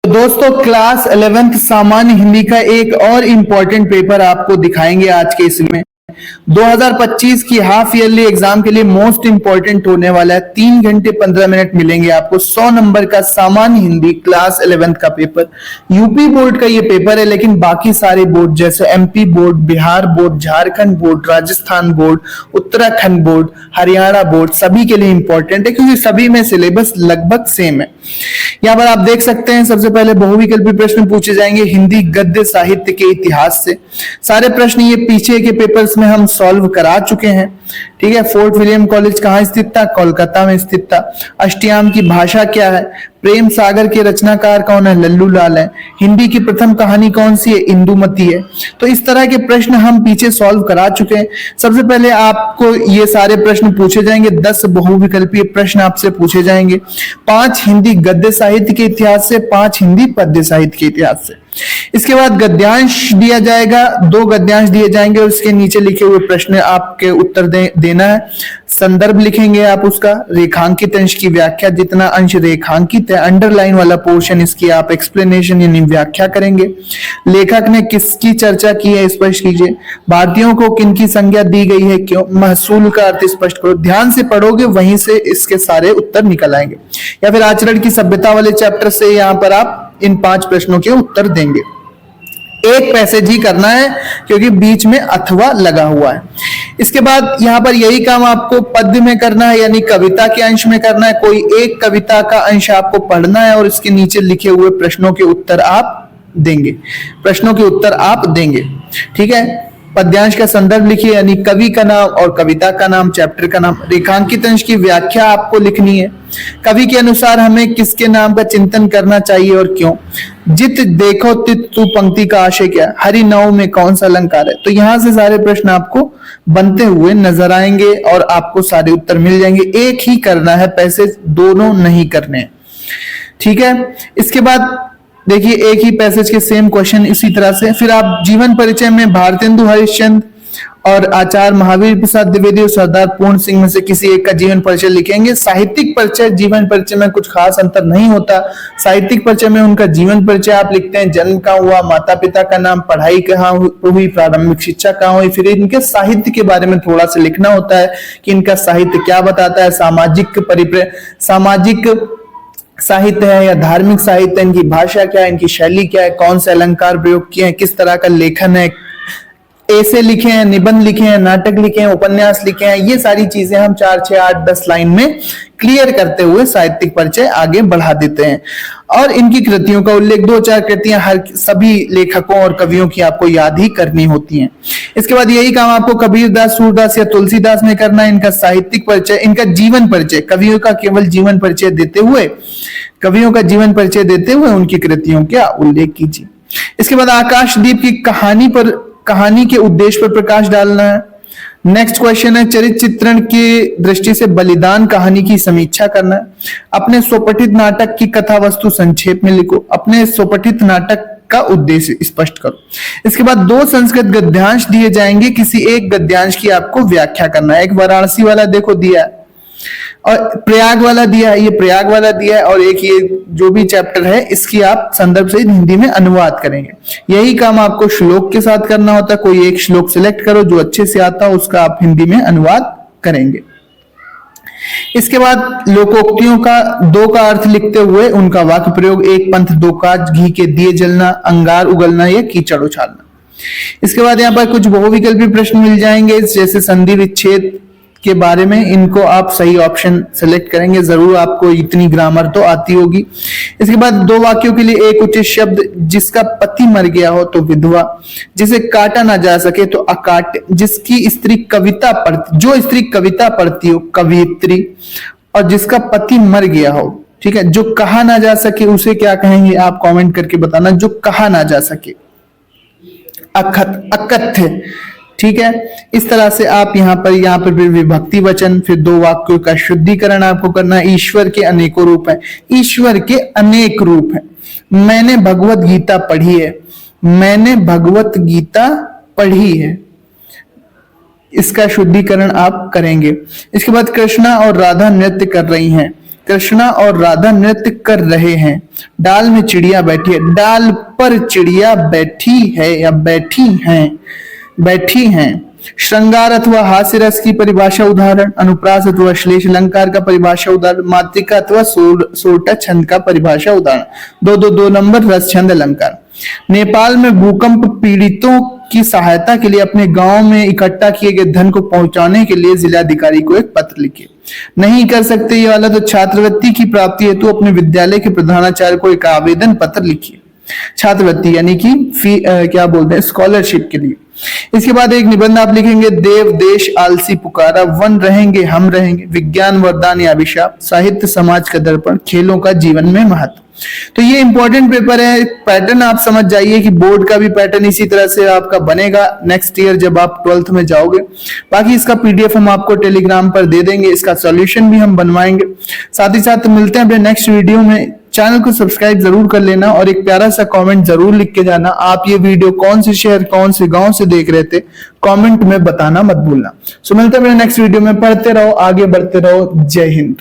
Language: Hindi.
दोस्तों क्लास 11th सामान्य हिंदी का एक और इम्पोर्टेंट पेपर आपको दिखाएंगे आज के इसमें 2025 की हाफ ईयरली एग्जाम के लिए मोस्ट इंपॉर्टेंट होने वाला है। 3 घंटे 15 मिनट मिलेंगे आपको। 100 नंबर का सामान्य हिंदी क्लास 11th का पेपर। यूपी बोर्ड का ये पेपर है, लेकिन बाकी सारे बोर्ड जैसे MP board, Bihar board, Jharkhand board, Rajasthan board, Uttarakhand board, Haryana board सभी के लिए इंपॉर्टेंट है, क्योंकि सभी में सिलेबस लगभग सेम है। यहाँ पर आप देख सकते हैं सबसे पहले बहुविकल्पी प्रश्न पूछे जाएंगे हिंदी गद्य साहित्य के इतिहास से। सारे प्रश्न ये पीछे के पेपर्स में हम सॉल्व करा चुके हैं। ठीक है। फोर्ट विलियम कॉलेज कहाँ स्थित था? कोलकाता में स्थित था। अष्टयाम की भाषा क्या है? प्रेम सागर के रचनाकार कौन है? लल्लू लाल है। हिंदी की प्रथम कहानी कौन सी है? इंदुमती है। तो इस तरह के प्रश्न हम पीछे सॉल्व करा चुके हैं। सबसे पहले आपको ये सारे प्रश्न पूछे जाएंगे। 10 बहुविकल्पीय प्रश्न आपसे पूछे जाएंगे। 5 हिंदी गद्य साहित्य के इतिहास से, 5 हिंदी पद्य साहित्य के इतिहास से। इसके बाद गद्यांश दिया जाएगा, 2 गद्यांश दिए जाएंगे और उसके नीचे लिखे हुए प्रश्न आपके उत्तर देना है। संदर्भ लिखेंगे आप उसका। रेखांकित अंश की व्याख्या, जितना अंश रेखांकित है अंडरलाइन वाला पोर्शन, इसकी आप एक्सप्लेनेशन यानी व्याख्या करेंगे। लेखक ने किसकी चर्चा की है स्पष्ट कीजिए। भारतीयों को किनकी संज्ञा दी गई है, क्यों। महसूल का अर्थ स्पष्ट करो। ध्यान से पढ़ोगे वहीं से इसके सारे उत्तर निकल आएंगे। या फिर आचरण की सभ्यता वाले चैप्टर से यहाँ पर आप इन 5 प्रश्नों के उत्तर देंगे। एक पैसेज ही करना है क्योंकि बीच में अथवा लगा हुआ है। इसके बाद यहाँ पर यही काम आपको पद्य में करना है, यानी कविता के अंश में करना है। कोई एक कविता का अंश आपको पढ़ना है और इसके नीचे लिखे हुए प्रश्नों के उत्तर आप देंगे। प्रश्नों के उत्तर आप देंगे। ठीक है। पद्यांश का संदर्भ लिखिए, यानी कवि का नाम और कविता का नाम, चैप्टर का नाम। रेखांकित अंश की व्याख्या आपको लिखनी है। कवि के अनुसार हमें किसके नाम का चिंतन करना चाहिए और क्यों। जित देखो तित तू पंक्ति का आशय क्या है। हरि नव में कौन सा अलंकार है। तो यहां से सारे प्रश्न आपको बनते हुए नजर आएंगे और आपको सारे उत्तर मिल जाएंगे। एक ही करना है पैसेज, दोनों नहीं करने। ठीक है। इसके बाद देखिए एक ही पैसेज के सेम क्वेश्चन इसी तरह से। फिर आप जीवन परिचय में भारतेंदु हरिश्चंद्र और आचार्य महावीर प्रसाद द्विवेदी और सरदार पूर्ण सिंह में से किसी एक का जीवन परिचय लिखेंगे। साहित्यिक परिचय जीवन परिचय में कुछ खास अंतर नहीं होता। साहित्यिक परिचय में उनका जीवन परिचय आप लिखते हैं, जन्म कहाँ हुआ, माता पिता का नाम, पढ़ाई कहाँ हुई, प्रारंभिक शिक्षा कहाँ हुई। फिर इनके साहित्य के बारे में थोड़ा सा लिखना होता है कि इनका साहित्य क्या बताता है, सामाजिक साहित्य है या धार्मिक साहित्य, इनकी भाषा क्या है, इनकी शैली क्या है, कौन से अलंकार प्रयोग किए हैं, किस तरह का लेखन है, ऐसे लिखे हैं, निबंध लिखे हैं, नाटक लिखे हैं, उपन्यास लिखे हैं। ये सारी चीजें हम 4, 6, 8, 10 लाइन में क्लियर करते हुए साहित्यिक परिचय आगे बढ़ा देते हैं। और इनकी कृतियों का उल्लेख, 2-4 कृतियां हर सभी लेखकों और कवियों की आपको याद ही करनी होती हैं। इसके बाद यही काम आपको कबीरदास, सूरदास या तुलसीदास में करना है। इनका साहित्यिक परिचय, इनका जीवन परिचय, कवियों का केवल जीवन परिचय देते हुए उनकी कृतियों का उल्लेख कीजिए। इसके बाद आकाशदीप की कहानी के उद्देश्य पर प्रकाश डालना है। नेक्स्ट क्वेश्चन है चरित्र चित्रण की दृष्टि से बलिदान कहानी की समीक्षा करना है। अपने स्वपठित नाटक की कथा वस्तु संक्षेप में लिखो। अपने स्वपठित नाटक का उद्देश्य स्पष्ट करो। इसके बाद 2 संस्कृत गद्यांश दिए जाएंगे। किसी एक गद्यांश की आपको व्याख्या करना है। एक वाराणसी वाला देखो दिया है और प्रयाग वाला दिया है, ये प्रयाग वाला दिया है, और एक ये जो भी चैप्टर है इसकी आप संदर्भ से हिंदी में अनुवाद करेंगे। यही काम आपको श्लोक के साथ करना होता है। कोई एक श्लोक सिलेक्ट करो जो अच्छे से आता हो, उसका आप हिंदी में अनुवाद करेंगे। इसके बाद लोकोक्तियों का 2 का अर्थ लिखते हुए उनका वाक्य प्रयोग। एक पंथ 2 काज, घी के दिए जलना, अंगार उगलना या कीचड़ उछालना। इसके बाद यहाँ पर कुछ बहुविकल्पी प्रश्न मिल जाएंगे, जैसे संधि विच्छेद के बारे में। इनको आप सही ऑप्शन सेलेक्ट करेंगे। जरूर आपको इतनी ग्रामर तो आती होगी। इसके बाद 2 वाक्यों के लिए एक उचित शब्द। जिसका पति मर गया हो तो विधवा, जिसे काटा ना जा सके तो अकाट्य, जो स्त्री कविता पढ़ती हो कवियत्री, और जिसका पति मर गया हो। ठीक है। जो कहा ना जा सके उसे क्या कहेंगे आप कमेंट करके बताना। जो कहा ना जा सके अकथ्य। ठीक है। इस तरह से आप यहाँ पर फिर विभक्ति वचन, फिर 2 वाक्यों का शुद्धिकरण आपको करना है। ईश्वर के अनेकों रूप हैं। ईश्वर के अनेक रूप हैं। मैंने भगवत गीता पढ़ी है। इसका शुद्धिकरण आप करेंगे। इसके बाद कृष्णा और राधा नृत्य कर रही हैं। कृष्णा और राधा नृत्य कर रहे हैं। डाल में चिड़िया बैठी है, डाल पर चिड़िया बैठी है या बैठी हैं, बैठी हैं। श्रृंगार अथवा हास्य रस की परिभाषा उदाहरण, अनुप्रास अथवा श्लेष अलंकार का परिभाषा उदाहरण, मात्रिका अथवा सोरठा छंद का परिभाषा उदाहरण। 2 नंबर रस छंद अलंकार। नेपाल में भूकंप पीड़ितों की सहायता के लिए अपने गांव में इकट्ठा किए गए धन को पहुंचाने के लिए जिलाधिकारी को एक पत्र लिखिए। नहीं कर सकते ये वाला तो छात्रवृत्ति की प्राप्ति हेतु अपने विद्यालय के प्रधानाचार्य को एक आवेदन पत्र लिखिए। छात्रवृत्ति यानी कि क्या बोलते हैं, स्कॉलरशिप के लिए। इसके बाद एक निबंध आप लिखेंगे, देव देश आलसी पुकारा, वन रहेंगे हम रहेंगे, विज्ञान वरदान या अभिशाप, साहित्य समाज का दर्पण, खेलों का जीवन में महत्व। तो ये इंपॉर्टेंट पेपर है। पैटर्न आप समझ जाइए कि बोर्ड का भी पैटर्न इसी तरह से आपका बनेगा नेक्स्ट ईयर जब आप 12th में जाओगे। बाकी इसका पीडीएफ हम आपको टेलीग्राम पर दे देंगे, इसका सॉल्यूशन भी हम बनवाएंगे। साथ ही साथ मिलते हैं अपने नेक्स्ट वीडियो में। चैनल को सब्सक्राइब जरूर कर लेना और एक प्यारा सा कमेंट जरूर लिख के जाना। आप ये वीडियो कौन से शहर कौन से गांव से देख रहे थे, कमेंट में बताना मत भूलना। सो मिलते हैं अपने नेक्स्ट वीडियो में। पढ़ते रहो, आगे बढ़ते रहो। जय हिंद।